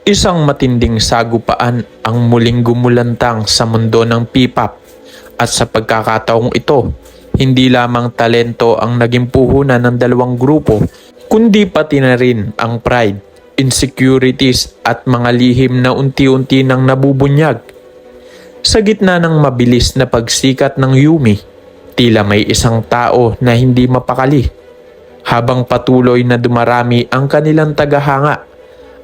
Isang matinding sagupaan ang muling gumulantang sa mundo ng P-pop at sa pagkakataong ito, hindi lamang talento ang naging puhunan ng dalawang grupo, kundi pati na rin ang pride, insecurities at mga lihim na unti-unti nang nabubunyag. Sa gitna ng mabilis na pagsikat ng Yumi, tila may isang tao na hindi mapakali. Habang patuloy na dumarami ang kanilang tagahanga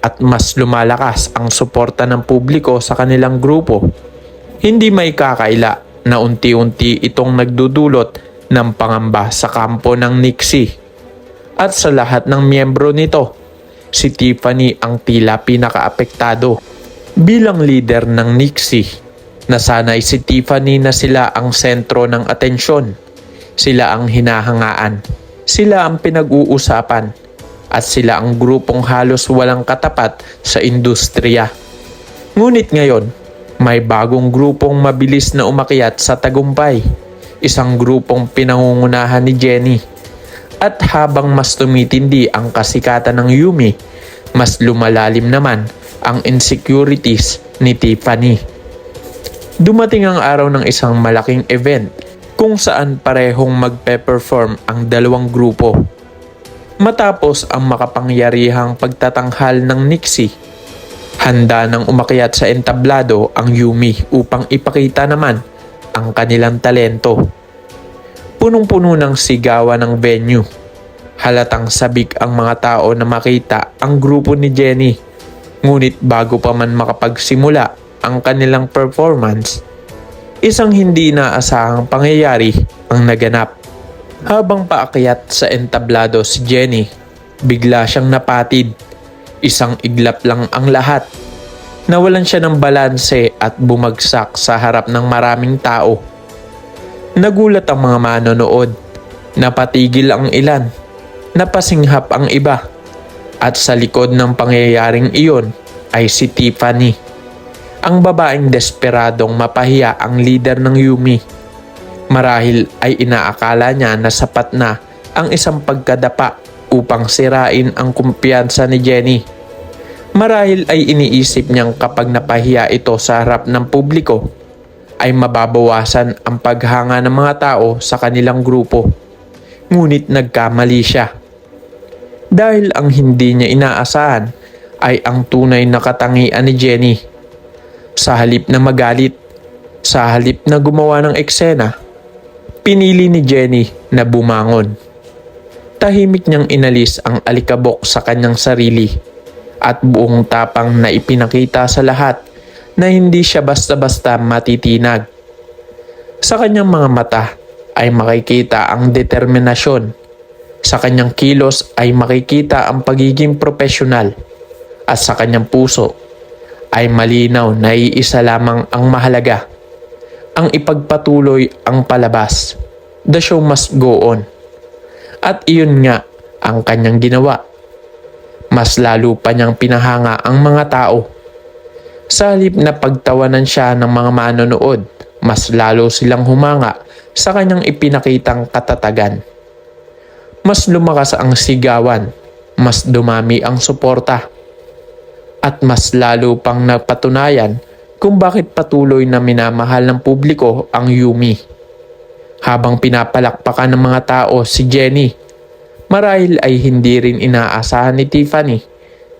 at mas lumalakas ang suporta ng publiko sa kanilang grupo, hindi may kakaila na unti-unti itong nagdudulot ng pangamba sa kampo ng Nixie. At sa lahat ng miyembro nito, si Tiffany ang tila pinakaapektado. Bilang leader ng Nixie, nasanay si Tiffany na sila ang sentro ng atensyon. Sila ang hinahangaan. Sila ang pinag-uusapan. At sila ang grupong halos walang katapat sa industriya. Ngunit ngayon, may bagong grupong mabilis na umakyat sa tagumpay. Isang grupong pinangungunahan ni Jennie. At habang mas tumitindi ang kasikatan ng Yumi, mas lumalalim naman ang insecurities ni Tiffany. Dumating ang araw ng isang malaking event kung saan parehong magpe-perform ang dalawang grupo. Matapos ang makapangyarihang pagtatanghal ng Nixie, handa nang umakyat sa entablado ang Yumi upang ipakita naman ang kanilang talento. Punong-puno ng sigawan ng venue. Halatang sabik ang mga tao na makita ang grupo ni Jennie. Ngunit bago pa man makapagsimula ang kanilang performance, isang hindi inaasahang pangyayari ang naganap. Habang paakyat sa entablado si Jennie, bigla siyang napatid. Isang iglap lang ang lahat. Nawalan siya ng balanse at bumagsak sa harap ng maraming tao. Nagulat ang mga manonood. Napatigil ang ilan. Napasinghap ang iba. At sa likod ng pangyayaring iyon ay si Tiffany. Ang babaeng desperadong mapahiya ang leader ng Yumi. Marahil ay inaakala niya na sapat na ang isang pagkadapa upang sirain ang kumpiyansa ni Jennie. Marahil ay iniisip niyang kapag napahiya ito sa harap ng publiko, ay mababawasan ang paghanga ng mga tao sa kanilang grupo. Ngunit nagkamali siya. Dahil ang hindi niya inaasahan ay ang tunay na katangian ni Jennie. Sa halip na magalit, sa halip na gumawa ng eksena, pinili ni Jennie na bumangon. Tahimik niyang inalis ang alikabok sa kanyang sarili at buong tapang na ipinakita sa lahat na hindi siya basta-basta matitinag. Sa kanyang mga mata ay makikita ang determinasyon. Sa kanyang kilos ay makikita ang pagiging profesional. At sa kanyang puso ay malinaw na iisa lamang ang mahalaga. Ang ipagpatuloy ang palabas. The show must go on. At iyon nga ang kanyang ginawa. Mas lalo pa niyang pinahanga ang mga tao. Sa halip na pagtawanan siya ng mga manonood, mas lalo silang humanga sa kanyang ipinakitang katatagan. Mas lumakas ang sigawan, mas dumami ang suporta, at mas lalo pang napatunayan kung bakit patuloy na minamahal ng publiko ang Yumi. Habang pinapalakpakan ng mga tao si Jennie, marahil ay hindi rin inaasahan ni Tiffany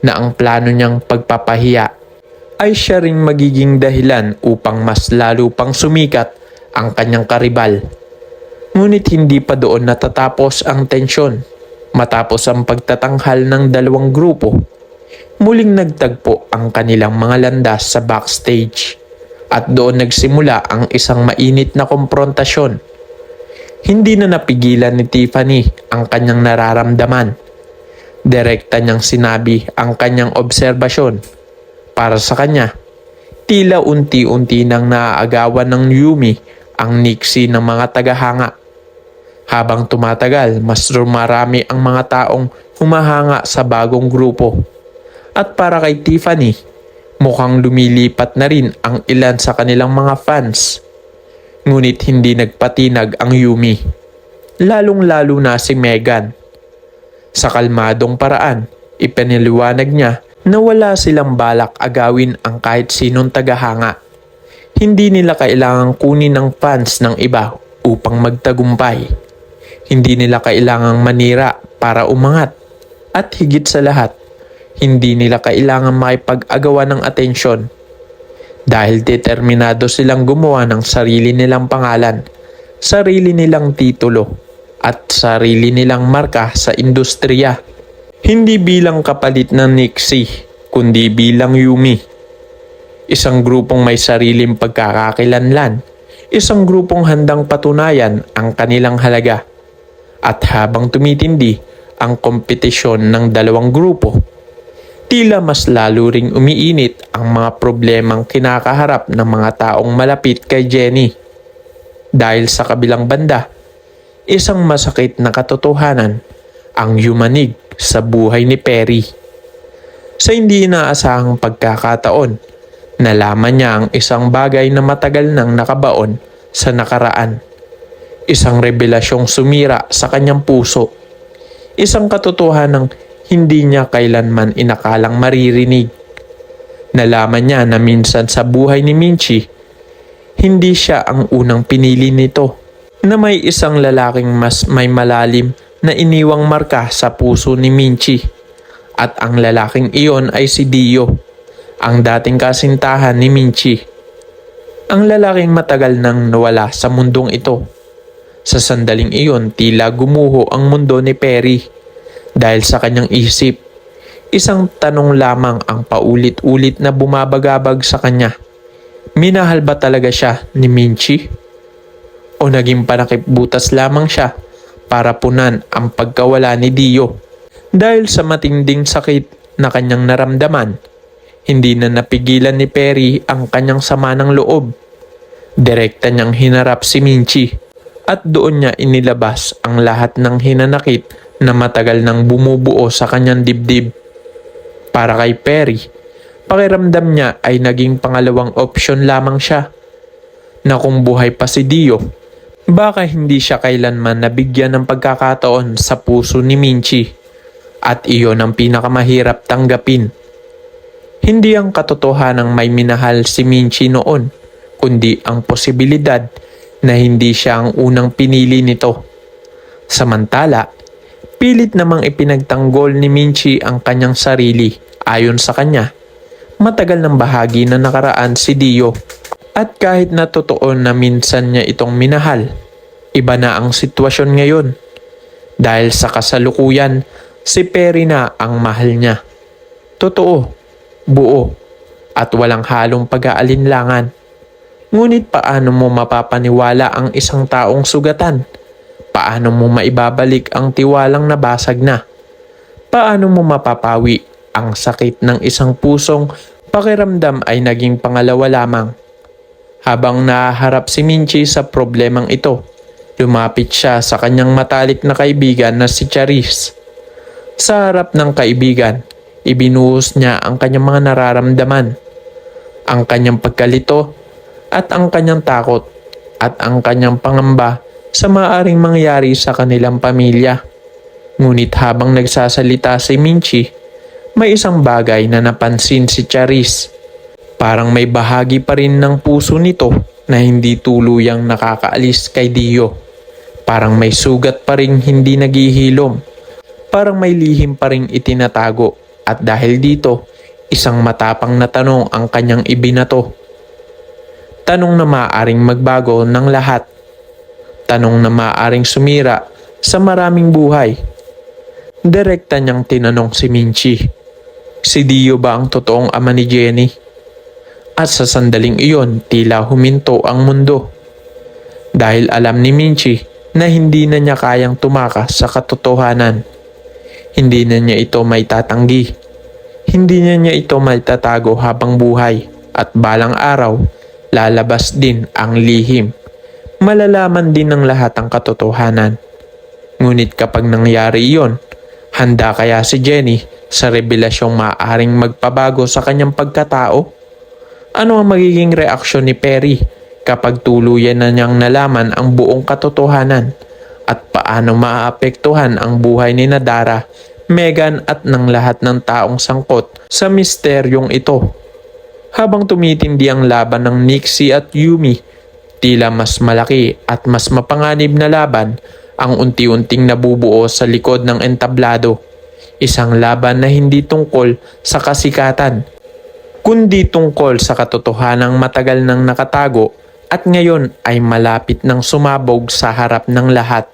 na ang plano niyang pagpapahiya ay siya ring magiging dahilan upang mas lalo pang sumikat ang kanyang karibal. Ngunit hindi pa doon natatapos ang tensyon. Matapos ang pagtatanghal ng dalawang grupo, muling nagtagpo ang kanilang mga landas sa backstage at doon nagsimula ang isang mainit na komprontasyon. Hindi na napigilan ni Tiffany ang kanyang nararamdaman. Direkta niyang sinabi ang kanyang obserbasyon. Para sa kanya, tila unti-unti nang naaagawan ng Yumi ang Nixie ng mga tagahanga. Habang tumatagal, mas rumarami ang mga taong humahanga sa bagong grupo. At para kay Tiffany, mukhang lumilipat na rin ang ilan sa kanilang mga fans. Ngunit hindi nagpatinag ang Yumi. Lalong-lalo na si Megan. Sa kalmadong paraan, ipinaliwanag niya na wala silang balak agawin ang kahit sinong tagahanga. Hindi nila kailangang kunin ang fans ng iba upang magtagumpay. Hindi nila kailangang manira para umangat. At higit sa lahat, hindi nila kailangang makipag-agawan ng atensyon dahil determinado silang gumawa ng sarili nilang pangalan, sarili nilang titulo, at sarili nilang marka sa industriya. Hindi bilang kapalit ng Nixie, kundi bilang Yumi. Isang grupong may sariling pagkakakilanlan, isang grupong handang patunayan ang kanilang halaga. At habang tumitindi ang kompetisyon ng dalawang grupo, tila mas lalo ring umiinit ang mga problemang kinakaharap ng mga taong malapit kay Jenny. Dahil sa kabilang banda, isang masakit na katotohanan ang yumanig sa buhay ni Perry. Sa hindi inaasahang pagkakataon, nalaman niya ang isang bagay na matagal nang nakabaon sa nakaraan. Isang revelasyong sumira sa kanyang puso. Isang katotohanang hindi niya kailanman inakalang maririnig. Nalaman niya na minsan sa buhay ni Minchie, hindi siya ang unang pinili nito, na may isang lalaking mas may malalim na iniwang marka sa puso ni Minchie. At ang lalaking iyon ay si Dio, ang dating kasintahan ni Minchie. Ang lalaking matagal nang nawala sa mundong ito. Sa sandaling iyon, tila gumuho ang mundo ni Perry dahil sa kanyang isip. Isang tanong lamang ang paulit-ulit na bumabagabag sa kanya. Minahal ba talaga siya ni Minchie? O naging panakipbutas lamang siya para punan ang pagkawala ni Dio? Dahil sa matinding sakit na kanyang naramdaman, hindi na napigilan ni Perry ang kanyang sama ng loob. Direkta niyang hinarap si Minchie at doon niya inilabas ang lahat ng hinanakit na matagal nang bumubuo sa kanyang dibdib. Para kay Perry, pakiramdam niya ay naging pangalawang opsyon lamang siya. Na kung buhay pa si Dio, baka hindi siya kailanman nabigyan ng pagkakataon sa puso ni Minchie. At iyon ang pinakamahirap tanggapin. Hindi ang katotohanang may minahal si Minchie noon, kundi ang posibilidad na hindi siya ang unang pinili nito. Samantala, pilit namang ipinagtanggol ni Minchie ang kanyang sarili. Ayon sa kanya, matagal ng bahagi na nakaraan si Dio. At kahit na totoo na minsan niya itong minahal, iba na ang sitwasyon ngayon. Dahil sa kasalukuyan, si Perry na ang mahal niya. Totoo, buo, at walang halong pag-aalinlangan. Ngunit paano mo mapapaniwala ang isang taong sugatan? Paano mo maibabalik ang tiwalang nabasag na? Paano mo mapapawi ang sakit ng isang pusong pakiramdam ay naging pangalawa lamang? Habang nahaharap si Minchie sa problemang ito, lumapit siya sa kanyang matalik na kaibigan na si Charis. Sa harap ng kaibigan, ibinuhos niya ang kanyang mga nararamdaman, ang kanyang pagkalito at ang kanyang takot at ang kanyang pangamba sa maaaring mangyari sa kanilang pamilya. Ngunit habang nagsasalita si Minchie, may isang bagay na napansin si Charis. Parang may bahagi pa rin ng puso nito na hindi tuluyang nakakaalis kay Dio. Parang may sugat pa rin hindi naghihilom. Parang may lihim pa rin itinatago. At dahil dito, isang matapang na tanong ang kanyang ibinato. Tanong na maaaring magbago ng lahat. Tanong na maaaring sumira sa maraming buhay. Direkta niyang tinanong si Minchie, si Dio ba ang totoong ama ni Jenny? At sa sandaling iyon, tila huminto ang mundo. Dahil alam ni Minchie na hindi na niya kayang tumakas sa katotohanan. Hindi na niya ito may tatanggi. Hindi niya ito may tatago habang buhay. At balang araw, lalabas din ang lihim. Malalaman din ng lahat ang katotohanan. Ngunit kapag nangyari iyon, handa kaya si Jenny sa revelasyong maaaring magpabago sa kanyang pagkatao? Ano ang magiging reaksyon ni Perry kapag tuluyan na niyang nalaman ang buong katotohanan? At paano maaapektuhan ang buhay ni Dara, Megan at ng lahat ng taong sangkot sa misteryong ito. Habang tumitindi ang laban ng Nixie at Yumi, tila mas malaki at mas mapanganib na laban ang unti-unting nabubuo sa likod ng entablado. Isang laban na hindi tungkol sa kasikatan, kundi tungkol sa katotohanang matagal nang nakatago at ngayon ay malapit nang sumabog sa harap ng lahat.